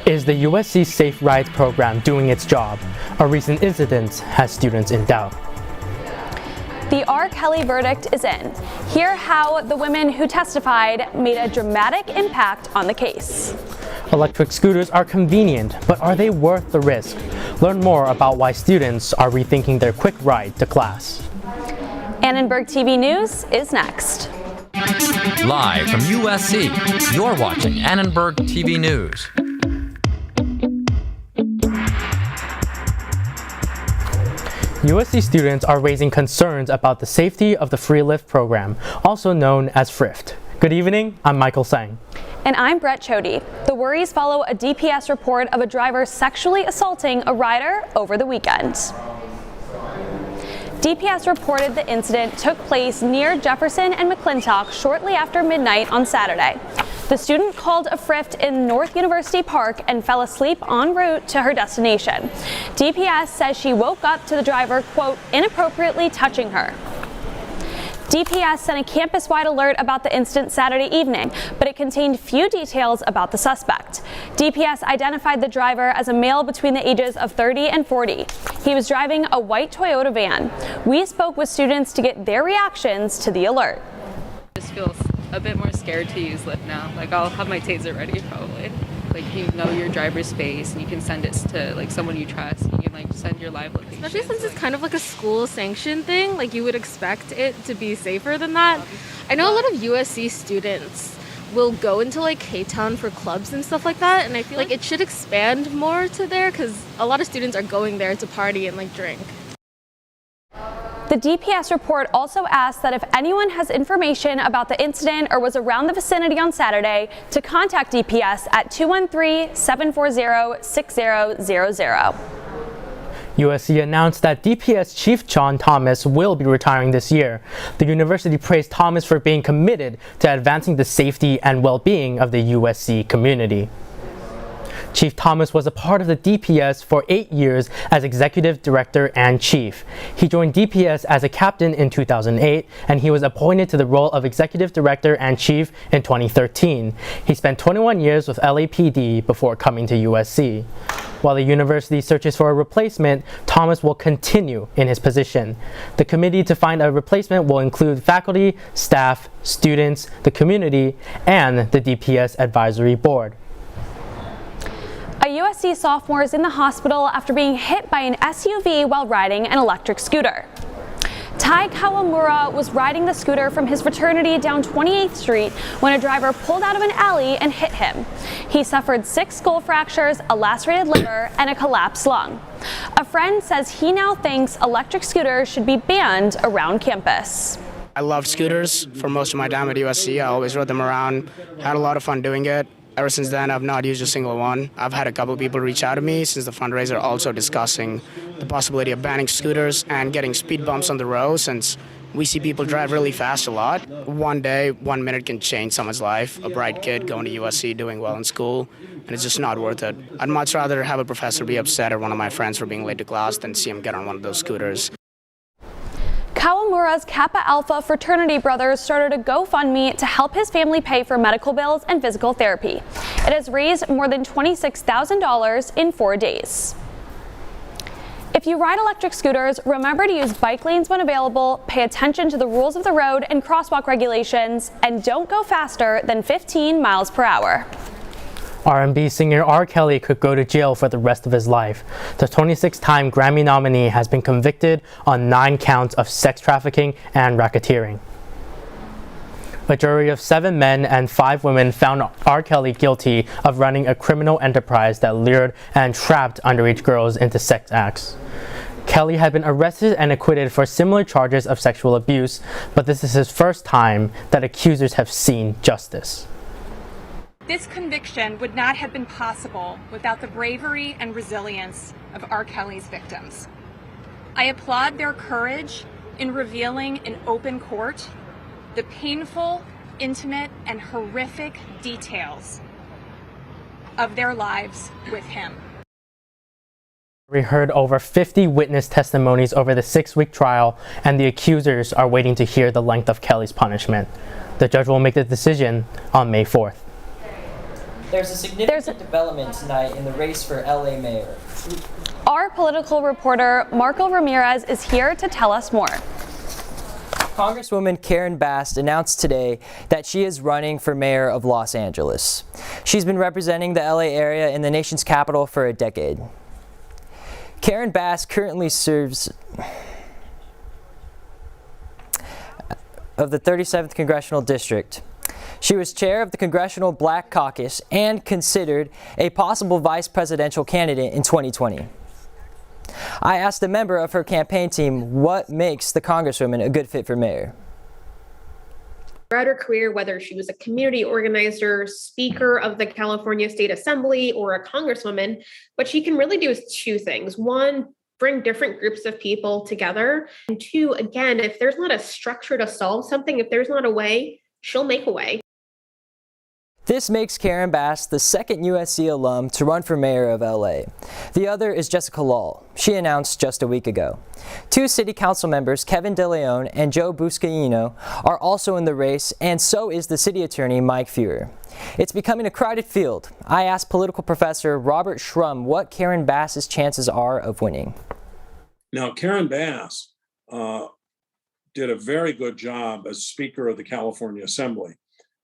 Is the USC Safe Rides program doing its job? A recent incident has students in doubt. The R. Kelly verdict is in. Hear how the women who testified made a dramatic impact on the case. Electric scooters are convenient, but are they worth the risk? Learn more about why students are rethinking their quick ride to class. Annenberg TV News is next. Live from USC, you're watching Annenberg TV News. USC students are raising concerns about the safety of the free Lyft program, also known as FRIFT. Good evening, I'm Michael Tseng. And I'm Brett Chody. The worries follow a DPS report of a driver sexually assaulting a rider over the weekend. DPS reported the incident took place near Jefferson and McClintock shortly after midnight on Saturday. The student called a FRIFT in North University Park and fell asleep en route to her destination. DPS says she woke up to the driver, quote, inappropriately touching her. DPS sent a campus-wide alert about the incident Saturday evening, but it contained few details about the suspect. DPS identified the driver as a male between the ages of 30 and 40. He was driving a white Toyota van. We spoke with students to get their reactions to the alert. I just feel a bit more scared to use Lyft now. Like, I'll have my taser ready probably. Like, you know your driver's space and you can send it to like someone you trust. You can like send your live location. Especially since it's kind of like a school sanction thing, like you would expect it to be safer than that. I know a lot of USC students will go into like K-Town for clubs and stuff like that, and I feel like it should expand more to there because a lot of students are going there to party and like drink. The DPS report also asked that if anyone has information about the incident or was around the vicinity on Saturday, to contact DPS at 213-740-6000. USC announced that DPS Chief John Thomas will be retiring this year. The university praised Thomas for being committed to advancing the safety and well-being of the USC community. Chief Thomas was a part of the DPS for 8 years as executive director and chief. He joined DPS as a captain in 2008, and he was appointed to the role of executive director and chief in 2013. He spent 21 years with LAPD before coming to USC. While the university searches for a replacement, Thomas will continue in his position. The committee to find a replacement will include faculty, staff, students, the community, and the DPS advisory board. A USC sophomore is in the hospital after being hit by an SUV while riding an electric scooter. Tai Kawamura was riding the scooter from his fraternity down 28th Street when a driver pulled out of an alley and hit him. He suffered 6 skull fractures, a lacerated liver, and a collapsed lung. A friend says he now thinks electric scooters should be banned around campus. I loved scooters for most of my time at USC. I always rode them around, had a lot of fun doing it. Ever since then, I've not used a single one. I've had a couple people reach out to me since the fundraiser, also discussing the possibility of banning scooters and getting speed bumps on the road, since we see people drive really fast a lot. One day, 1 minute can change someone's life. A bright kid going to USC, doing well in school, and it's just not worth it. I'd much rather have a professor be upset at one of my friends for being late to class than see him get on one of those scooters. Kawamura's Kappa Alpha fraternity brothers started a GoFundMe to help his family pay for medical bills and physical therapy. It has raised more than $26,000 in 4 days. If you ride electric scooters, remember to use bike lanes when available, pay attention to the rules of the road and crosswalk regulations, and don't go faster than 15 miles per hour. R&B singer R. Kelly could go to jail for the rest of his life. The 26-time Grammy nominee has been convicted on 9 counts of sex trafficking and racketeering. A jury of 7 men and 5 women found R. Kelly guilty of running a criminal enterprise that lured and trapped underage girls into sex acts. Kelly had been arrested and acquitted for similar charges of sexual abuse, but this is his first time that accusers have seen justice. This conviction would not have been possible without the bravery and resilience of R. Kelly's victims. I applaud their courage in revealing in open court the painful, intimate, and horrific details of their lives with him. We heard over 50 witness testimonies over the 6-week trial, and the accusers are waiting to hear the length of Kelly's punishment. The judge will make the decision on May 4th. There's a significant development tonight in the race for LA mayor. Our political reporter, Marco Ramirez, is here to tell us more. Congresswoman Karen Bass announced today that she is running for mayor of Los Angeles. She's been representing the LA area in the nation's capital for a decade. Karen Bass currently serves of the 37th Congressional District. She was chair of the Congressional Black Caucus and considered a possible vice presidential candidate in 2020. I asked a member of her campaign team what makes the Congresswoman a good fit for mayor. Throughout her career, whether she was a community organizer, speaker of the California State Assembly, or a congresswoman, what she can really do is two things. One, bring different groups of people together. And two, again, if there's not a structure to solve something, if there's not a way, she'll make a way. This makes Karen Bass the second USC alum to run for mayor of LA. The other is Jessica Lal. She announced just a week ago. Two city council members, Kevin De Leon and Joe Buscaino, are also in the race, and so is the city attorney, Mike Feuer. It's becoming a crowded field. I asked political professor Robert Shrum what Karen Bass's chances are of winning. Now, Karen Bass did a very good job as Speaker of the California Assembly,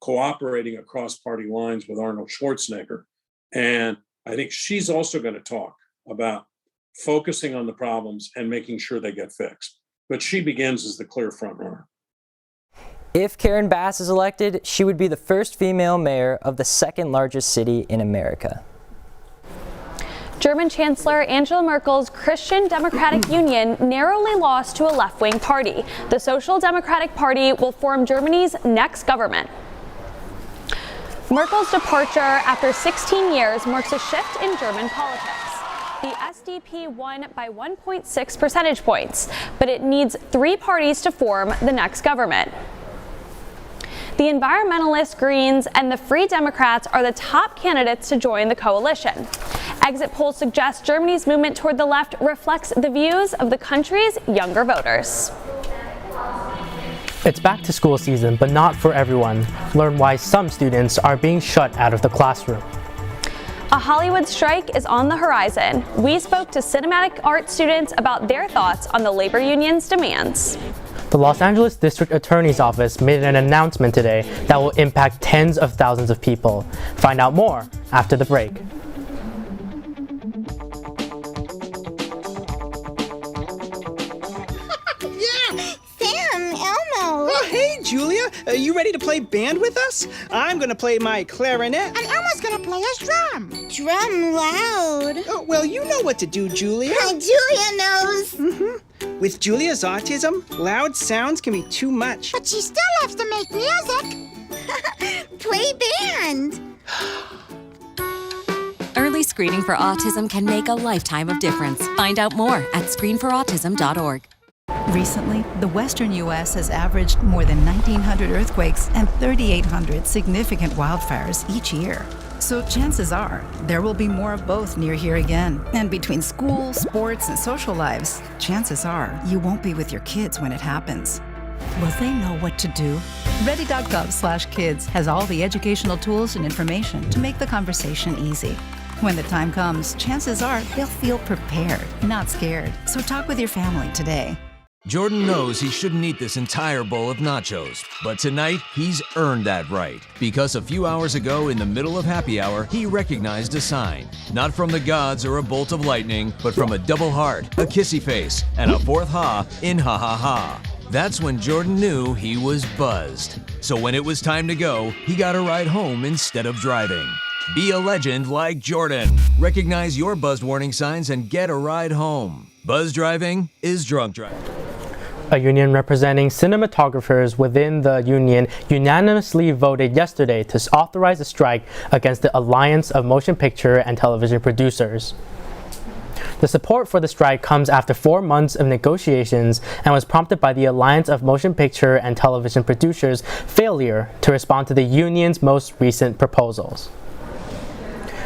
cooperating across party lines with Arnold Schwarzenegger. And I think she's also going to talk about focusing on the problems and making sure they get fixed. But she begins as the clear front runner. If Karen Bass is elected, she would be the first female mayor of the second largest city in America. German Chancellor Angela Merkel's Christian Democratic Union narrowly lost to a left-wing party. The Social Democratic Party will form Germany's next government. Merkel's departure after 16 years marks a shift in German politics. The SDP won by 1.6 percentage points, but it needs 3 parties to form the next government. The environmentalist Greens and the Free Democrats are the top candidates to join the coalition. Exit polls suggest Germany's movement toward the left reflects the views of the country's younger voters. It's back to school season, but not for everyone. Learn why some students are being shut out of the classroom. A Hollywood strike is on the horizon. We spoke to cinematic art students about their thoughts on the labor union's demands. The Los Angeles District Attorney's Office made an announcement today that will impact tens of thousands of people. Find out more after the break. Hey, Julia, are you ready to play band with us? I'm going to play my clarinet. And Elmo's going to play his drum. Drum loud. Oh, well, you know what to do, Julia. Julia knows. Mm-hmm. With Julia's autism, loud sounds can be too much. But she still loves to make music. Play band. Early screening for autism can make a lifetime of difference. Find out more at screenforautism.org. Recently, the western U.S. has averaged more than 1,900 earthquakes and 3,800 significant wildfires each year. So chances are there will be more of both near here again. And between school, sports, and social lives, chances are you won't be with your kids when it happens. Will they know what to do? Ready.gov/kids has all the educational tools and information to make the conversation easy. When the time comes, chances are they'll feel prepared, not scared. So talk with your family today. Jordan knows he shouldn't eat this entire bowl of nachos, but tonight he's earned that right. Because a few hours ago in the middle of happy hour, he recognized a sign. Not from the gods or a bolt of lightning, but from a double heart, a kissy face, and a fourth ha in ha ha ha. That's when Jordan knew he was buzzed. So when it was time to go, he got a ride home instead of driving. Be a legend like Jordan. Recognize your buzzed warning signs and get a ride home. Buzz driving is drunk driving. A union representing cinematographers within the union unanimously voted yesterday to authorize a strike against the Alliance of Motion Picture and Television Producers. The support for the strike comes after 4 months of negotiations and was prompted by the Alliance of Motion Picture and Television Producers' failure to respond to the union's most recent proposals.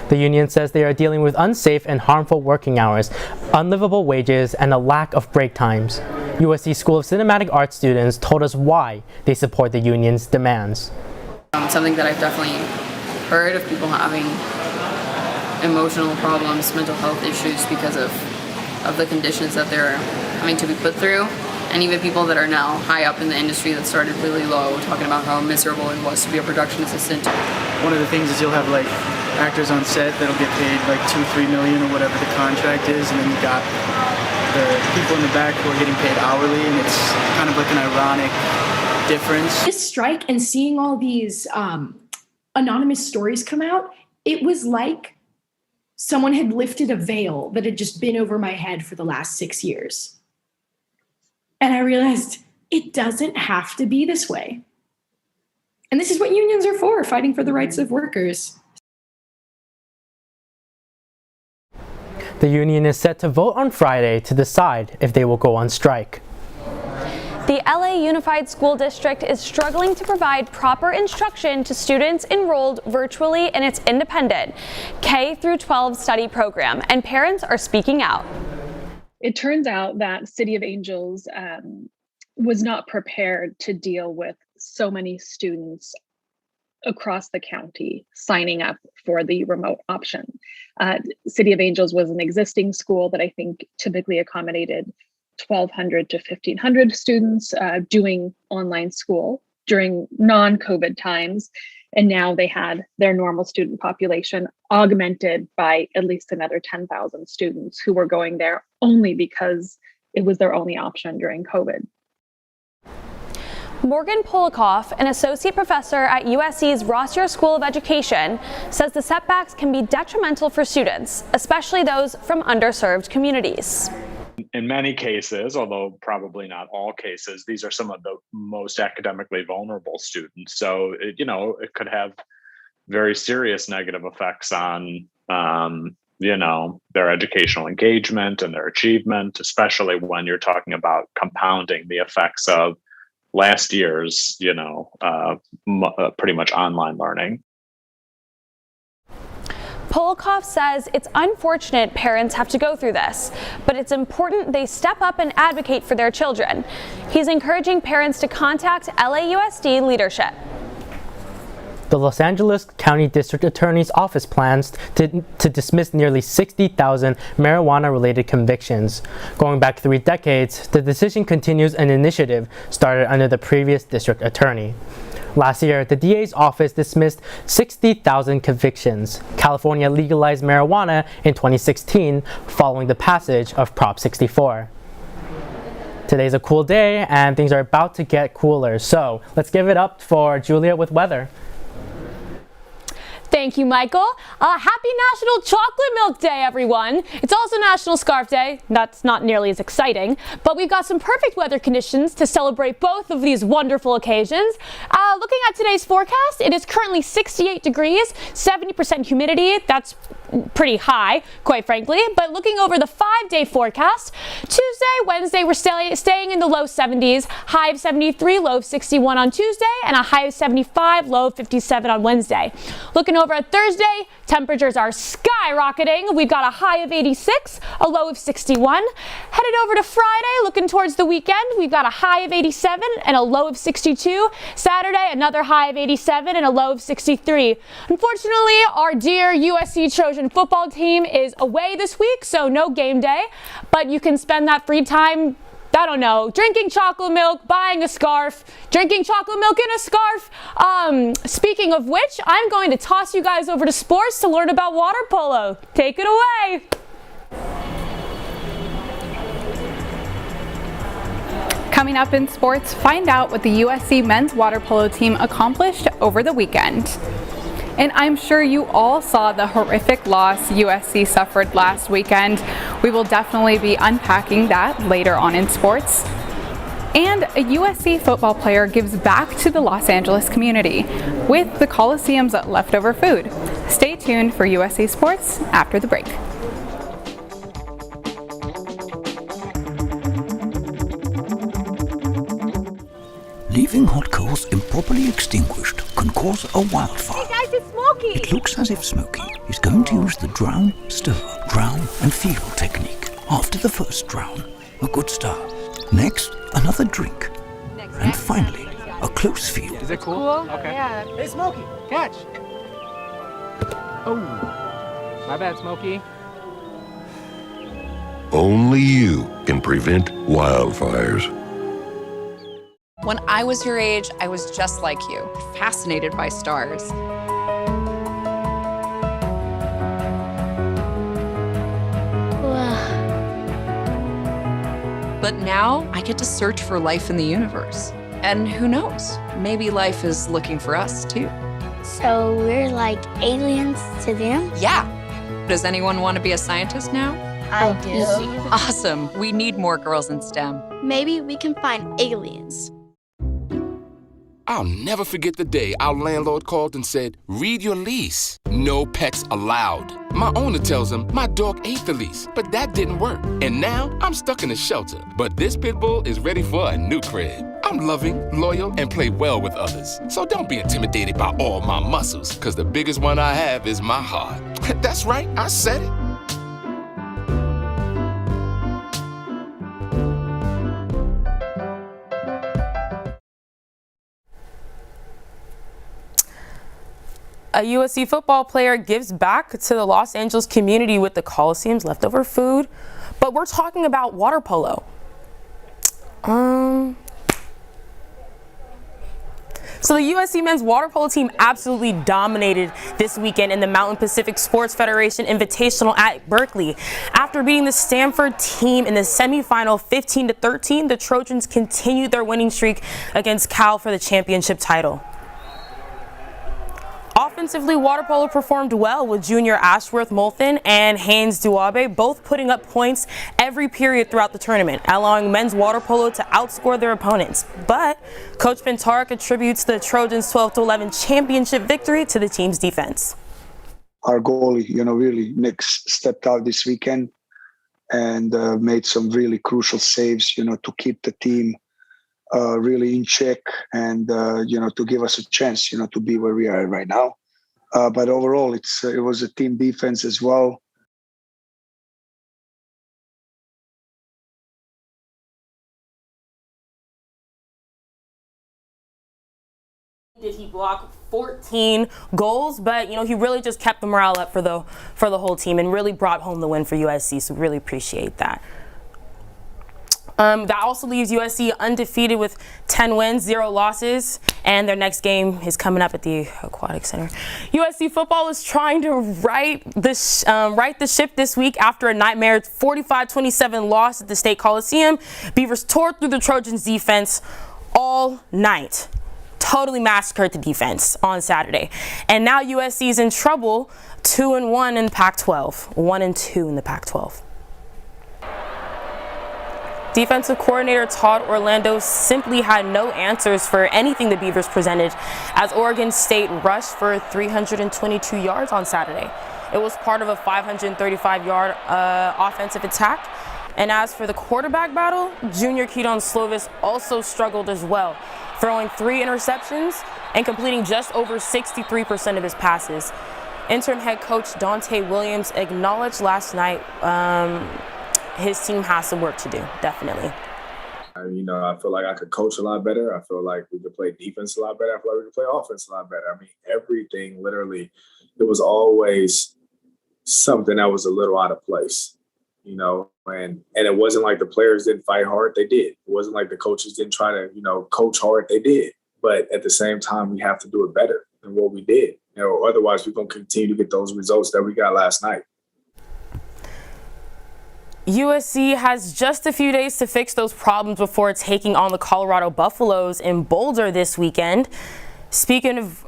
The union says they are dealing with unsafe and harmful working hours, unlivable wages, and a lack of break times. USC School of Cinematic Arts students told us why they support the union's demands. Something that I've definitely heard of people having emotional problems, mental health issues because of the conditions that they're having to be put through. And even people that are now high up in the industry that started really low, talking about how miserable it was to be a production assistant. One of the things is you'll have like actors on set that'll get paid like $2-3 million or whatever the contract is, and then you got the people in the back who are getting paid hourly, and it's kind of like an ironic difference. This strike and seeing all these anonymous stories come out, it was like someone had lifted a veil that had just been over my head for the last 6 years. And I realized it doesn't have to be this way. And this is what unions are for, fighting for the rights of workers. The union is set to vote on Friday to decide if they will go on strike. The LA Unified School District is struggling to provide proper instruction to students enrolled virtually in its independent K-12 study program, and parents are speaking out. It turns out that City of Angels was not prepared to deal with so many students across the county signing up for the remote option. City of Angels was an existing school that I think typically accommodated 1,200 to 1,500 students doing online school during non-COVID times. And now they had their normal student population augmented by at least another 10,000 students who were going there only because it was their only option during COVID. Morgan Polikoff, an associate professor at USC's Rossier School of Education, says the setbacks can be detrimental for students, especially those from underserved communities. In many cases, although probably not all cases, these are some of the most academically vulnerable students. So, it could have very serious negative effects on, their educational engagement and their achievement, especially when you're talking about compounding the effects of last year's, pretty much online learning. Polikoff says it's unfortunate parents have to go through this, but it's important they step up and advocate for their children. He's encouraging parents to contact LAUSD leadership. The Los Angeles County District Attorney's Office plans to dismiss nearly 60,000 marijuana-related convictions. Going back 3 decades, the decision continues an initiative started under the previous district attorney. Last year, the DA's office dismissed 60,000 convictions. California legalized marijuana in 2016 following the passage of Prop 64. Today's a cool day and things are about to get cooler, so let's give it up for Julia with weather. Thank you, Michael. Happy National Chocolate Milk Day, everyone. It's also National Scarf Day. That's not nearly as exciting, but we've got some perfect weather conditions to celebrate both of these wonderful occasions. Looking at today's forecast, it is currently 68 degrees, 70% humidity. That's pretty high, quite frankly. But looking over the 5-day forecast, Tuesday, Wednesday, we're staying in the low 70s, high of 73, low of 61 on Tuesday, and a high of 75, low of 57 on Wednesday. Looking over at Thursday, temperatures are skyrocketing. We've got a high of 86, a low of 61. Headed over to Friday, looking towards the weekend, we've got a high of 87 and a low of 62. Saturday, another high of 87 and a low of 63. Unfortunately, our dear USC Trojan football team is away this week, so no game day, but you can spend that free time, I don't know, drinking chocolate milk, buying a scarf, drinking chocolate milk in a scarf. Speaking of which, I'm going to toss you guys over to sports to learn about water polo. Take it away. Coming up in sports, find out what the USC men's water polo team accomplished over the weekend. And I'm sure you all saw the horrific loss USC suffered last weekend. We will definitely be unpacking that later on in sports. And a USC football player gives back to the Los Angeles community with the Coliseum's leftover food. Stay tuned for USC Sports after the break. Leaving hot coals improperly extinguished can cause a wildfire. Hey guys, it's Smokey! It looks as if Smokey is going to use the drown, stir, drown and feel technique. After the first drown, a good start. Next, another drink. And finally, a close feel. Is it cool? Okay. Yeah. Hey Smokey, catch! Oh, my bad, Smokey. Only you can prevent wildfires. When I was your age, I was just like you, fascinated by stars. But now I get to search for life in the universe. And who knows, maybe life is looking for us too. So we're like aliens to them? Yeah. Does anyone want to be a scientist now? I do. Awesome. We need more girls in STEM. Maybe we can find aliens. I'll never forget the day our landlord called and said, read your lease. No pets allowed. My owner tells him my dog ate the lease, but that didn't work. And now I'm stuck in a shelter. But this pit bull is ready for a new crib. I'm loving, loyal, and play well with others. So don't be intimidated by all my muscles, because the biggest one I have is my heart. That's right, I said it. A USC football player gives back to the Los Angeles community with the Coliseum's leftover food, but we're talking about water polo. So the USC men's water polo team absolutely dominated this weekend in the Mountain Pacific Sports Federation Invitational at Berkeley. After beating the Stanford team in the semifinal 15-13, the Trojans continued their winning streak against Cal for the championship title. Offensively, water polo performed well with junior Ashworth Molthen and Haynes Duabe both putting up points every period throughout the tournament, allowing men's water polo to outscore their opponents. But Coach Pintark attributes the Trojans' 12-11 championship victory to the team's defense. Our goalie, really Nick stepped out this weekend and made some really crucial saves, to keep the team really in check and, to give us a chance, to be where we are right now. But overall, it was a team defense as well. Did he block 14 goals? But, he really just kept the morale up for the whole team and really brought home the win for USC. So really appreciate that. That also leaves USC undefeated with 10 wins, 0 losses, and their next game is coming up at the Aquatic Center. USC football is trying to right the ship this week after a nightmare 45-27 loss at the State Coliseum. Beavers tore through the Trojans' defense all night. Totally massacred the defense on Saturday. And now USC is in trouble, 2-1 in Pac-12, 1-2 in the Pac-12. Defensive coordinator Todd Orlando simply had no answers for anything the Beavers presented as Oregon State rushed for 322 yards on Saturday. It was part of a 535-yard offensive attack. And as for the quarterback battle, junior Keaton Slovis also struggled as well, throwing 3 interceptions and completing just over 63% of his passes. Interim head coach Dante Williams acknowledged last night his team has some work to do, definitely. I feel like I could coach a lot better. I feel like we could play defense a lot better. I feel like we could play offense a lot better. Everything, literally, it was always something that was a little out of place, and it wasn't like the players didn't fight hard. They did. It wasn't like the coaches didn't try to, coach hard. They did. But at the same time, we have to do it better than what we did. Otherwise, we're going to continue to get those results that we got last night. USC has just a few days to fix those problems before taking on the Colorado Buffaloes in Boulder this weekend. Speaking of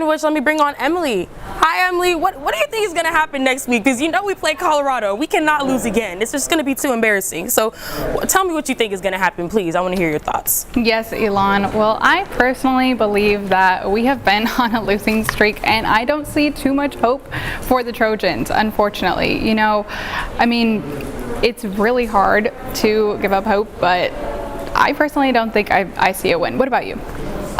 which, let me bring on Emilie. Hi, Emilie. What do you think is going to happen next week? Because we play Colorado. We cannot lose again. It's just going to be too embarrassing. So tell me what you think is going to happen, please. I want to hear your thoughts. Yes, Elon. Well, I personally believe that we have been on a losing streak, and I don't see too much hope for the Trojans, unfortunately. It's really hard to give up hope, but I personally don't think I see a win. What about you?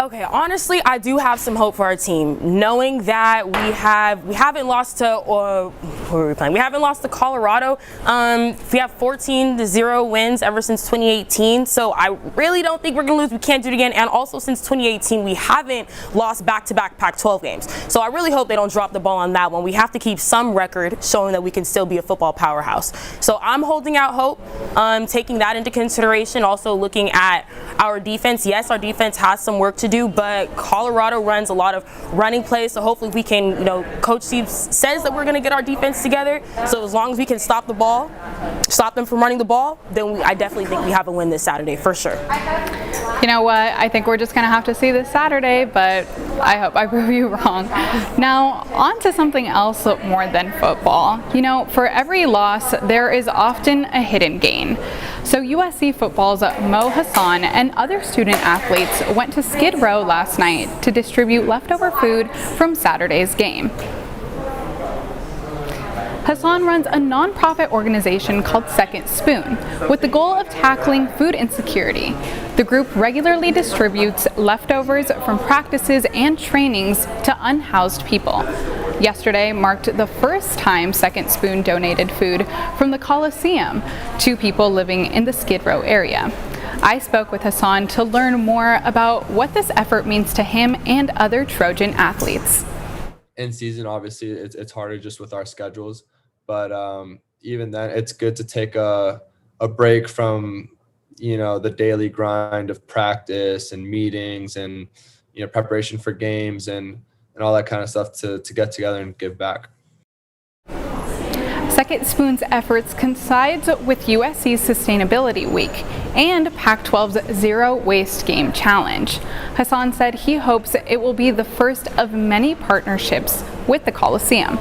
Okay, Okay, honestly, I do have some hope for our team, knowing that we haven't lost to who are we playing? We haven't lost to Colorado. We have 14-0 wins ever since 2018, so I really don't think we're gonna lose. We can't do it again. And also, since 2018, we haven't lost back-to-back Pac-12 games. So I really hope they don't drop the ball on that one. We have to keep some record showing that we can still be a football powerhouse. So I'm holding out hope, taking that into consideration. Also looking at our defense. Yes, our defense has some work to do, but Colorado runs a lot of running plays, so hopefully we can, Coach Steve says that we're going to get our defense together, so as long as we can stop them from running the ball, then I definitely think we have a win this Saturday, for sure. You know what, I think we're just going to have to see this Saturday, but I hope I prove you wrong. Now, on to something else more than football. For every loss, there is often a hidden gain. So USC football's Mo Hassan and other student athletes went to Skid Row last night to distribute leftover food from Saturday's game. Hassan runs a nonprofit organization called Second Spoon with the goal of tackling food insecurity. The group regularly distributes leftovers from practices and trainings to unhoused people. Yesterday marked the first time Second Spoon donated food from the Coliseum to people living in the Skid Row area. I spoke with Hassan to learn more about what this effort means to him and other Trojan athletes. In season, obviously, it's harder just with our schedules, but even then, it's good to take a break from the daily grind of practice and meetings and preparation for games and all that kind of stuff to get together and give back. Second Spoon's efforts coincides with USC's Sustainability Week and Pac-12's Zero Waste Game Challenge. Hassan said he hopes it will be the first of many partnerships with the Coliseum.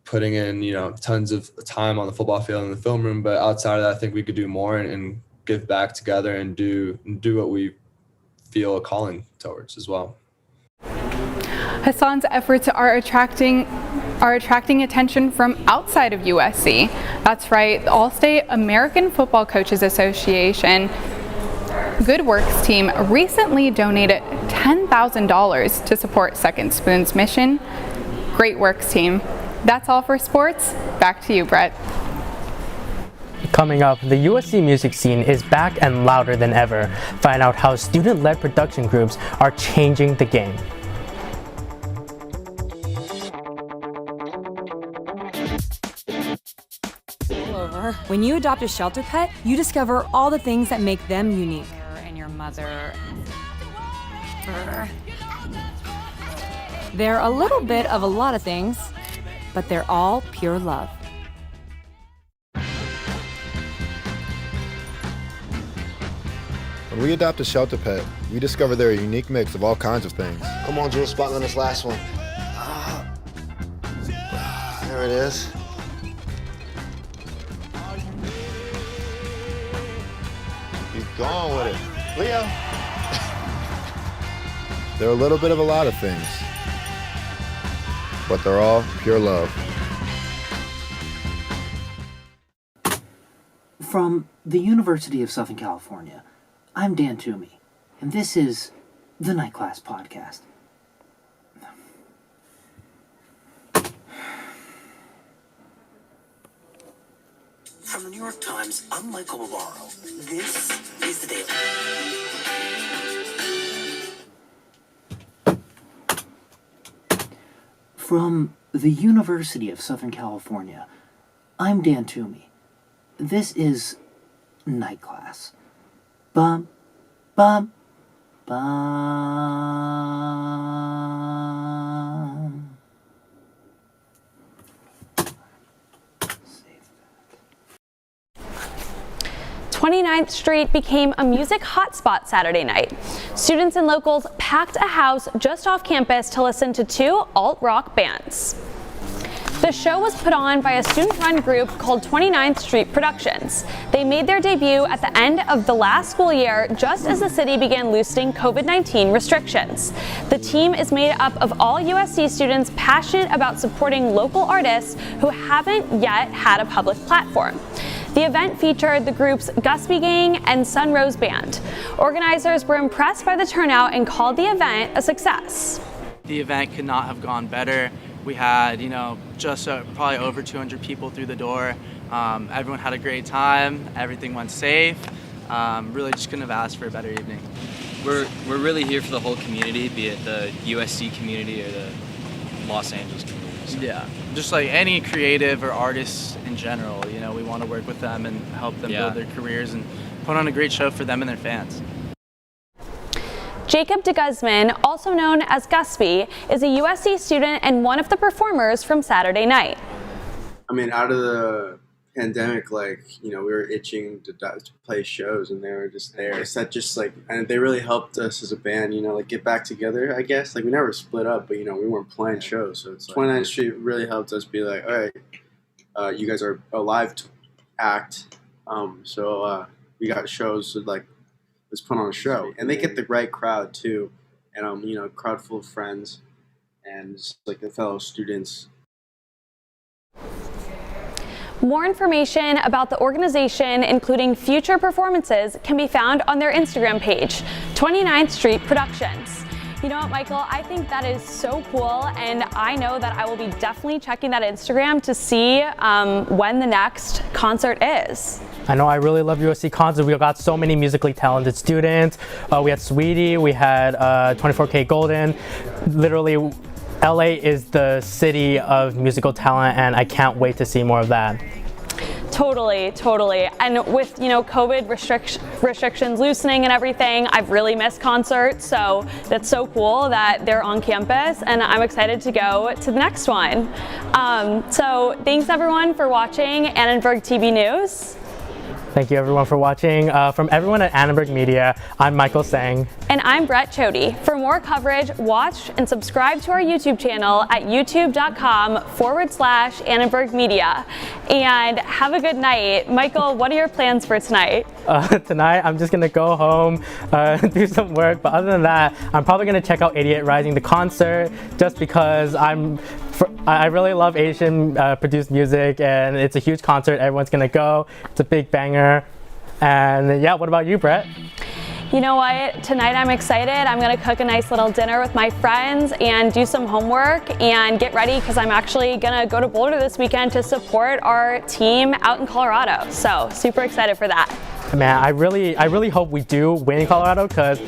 Putting in, tons of time on the football field and the film room, but outside of that, I think we could do more and give back together and do what we feel a calling towards as well. Hassan's efforts are attracting attention from outside of USC. That's right, the All-State American Football Coaches Association Good Works team recently donated $10,000 to support Second Spoon's mission. Great works, team. That's all for sports. Back to you, Brett. Coming up, the USC music scene is back and louder than ever. Find out how student-led production groups are changing the game. When you adopt a shelter pet, you discover all the things that make them unique. And your mother. They're a little bit of a lot of things, but they're all pure love. When we adopt a shelter pet, we discover they're a unique mix of all kinds of things. Come on, Drew, spotlight on this last one. There it is. Keep going with it. Leo. They're a little bit of a lot of things, but they're all pure love. From the University of Southern California, I'm Dan Toomey, and this is the Night Class Podcast. From the New York Times, I'm Michael Bavaro. This is The Daily. From the University of Southern California, I'm Dan Toomey. This is Night Class. Bum, bum, bum. 29th Street became a music hotspot Saturday night. Students and locals packed a house just off campus to listen to two alt-rock bands. The show was put on by a student-run group called 29th Street Productions. They made their debut at the end of the last school year, just as the city began loosening COVID-19 restrictions. The team is made up of all USC students passionate about supporting local artists who haven't yet had a public platform. The event featured the groups Gusby Gang and Sunrose Band. Organizers were impressed by the turnout and called the event a success. The event could not have gone better. We had, just probably over 200 people through the door. Everyone had a great time. Everything went safe. Really just couldn't have asked for a better evening. We're really here for the whole community, be it the USC community or the Los Angeles community. So. Yeah, just like any creative or artists in general, we want to work with them and help them build their careers and put on a great show for them and their fans. Jacob de Guzman, also known as Gusby, is a USC student and one of the performers from Saturday night. I mean, out of the pandemic, we were itching to play shows, and they were just there. So that just and they really helped us as a band, get back together, I guess. We never split up, but, we weren't playing shows. So it's 29th Street really helped us be like, all right, you guys are a live act. So we got shows, so let's put on a show. And they get the right crowd, too. And, a crowd full of friends and just the fellow students. More information about the organization, including future performances, can be found on their Instagram page, 29th Street Productions. You know what, Michael? I think that is so cool, and I know that I will be definitely checking that Instagram to see when the next concert is. I know I really love USC concerts. We got so many musically talented students. We had Sweetie, we had 24K Golden. Literally, LA is the city of musical talent, and I can't wait to see more of that. Totally. And with, COVID restrictions loosening and everything, I've really missed concerts. So that's so cool that they're on campus, and I'm excited to go to the next one. So thanks everyone for watching Annenberg TV News. Thank you everyone for watching. From everyone at Annenberg Media, I'm Michael Tseng. And I'm Brett Chody. For more coverage, watch and subscribe to our YouTube channel at youtube.com/Annenberg Media. And have a good night. Michael, what are your plans for tonight? Tonight, I'm just gonna go home, do some work. But other than that, I'm probably gonna check out 88 Rising, the concert, just because I really love Asian produced music, and it's a huge concert. Everyone's gonna go. It's a big banger. And yeah, what about you, Brett? You know what? Tonight I'm excited. I'm gonna cook a nice little dinner with my friends and do some homework and get ready, because I'm actually gonna go to Boulder this weekend to support our team out in Colorado. So super excited for that. Man, I really hope we do win in Colorado, because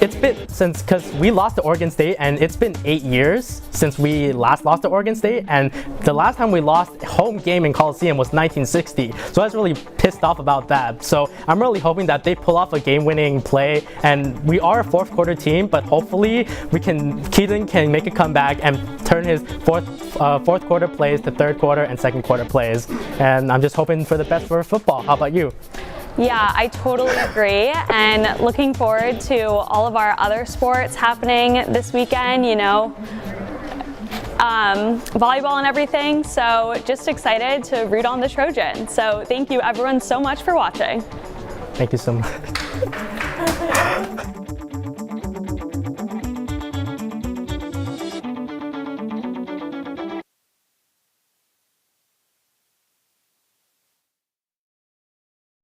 it's been because we lost to Oregon State, and it's been 8 years since we last lost to Oregon State, and the last time we lost home game in Coliseum was 1960. So I was really pissed off about that. So I'm really hoping that they pull off a game-winning play, and we are a fourth quarter team, but hopefully Keaton can make a comeback and turn his fourth quarter plays to third quarter and second quarter plays. And I'm just hoping for the best for football. How about you? Yeah, I totally agree, and looking forward to all of our other sports happening this weekend, volleyball and everything, so just excited to root on the Trojans. So thank you everyone so much for watching. Thank you so much.